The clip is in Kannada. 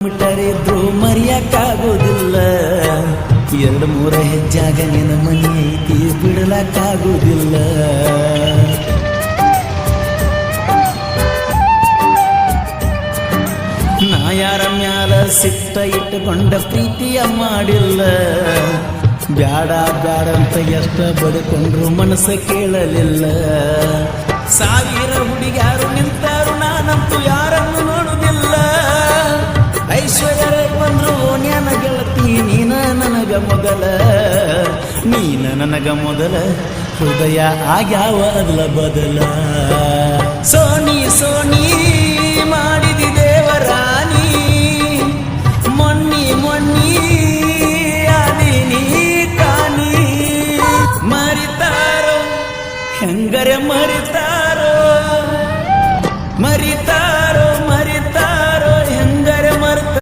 ಮುಟ್ಟರಿದ್ರು ಮರೆಯಕ್ಕಾಗೋದಿಲ್ಲ. 2-3 ಹೆಜ್ಜಾಗ ನಿನ್ನ ಮನೆ ಐತಿ ಬಿಡಲಕ್ಕಾಗೋದಿಲ್ಲ. ನಾ ಯಾರ ಮ್ಯಾಲ ಸಿಟ್ಟ ಇಟ್ಟುಕೊಂಡ ಪ್ರೀತಿಯ ಮಾಡಿಲ್ಲ. ಬ್ಯಾಡ ಬ್ಯಾಡ ಅಂತ ಎಷ್ಟ ಬಡ್ಕೊಂಡ್ರು ಮನಸ್ಸ ಕೇಳಲಿಲ್ಲ. 1000 ಹುಡುಗ್ಯಾರು ನಿಂತಾರು ನಾನಂತೂ ಯಾರನ್ನು ನೋಡುವುದಿಲ್ಲ. ಐಶ್ವರ್ಯ ಬಂದ್ರು ನ್ಯಾನ ಗೆಳತಿ ನೀನ ನನಗ ಮೊದಲ. ನೀನ ನನಗ ಮೊದಲ ಹೃದಯ ಆಗ್ಯಾವ ಅದಲ ಬದಲ. Sony Sony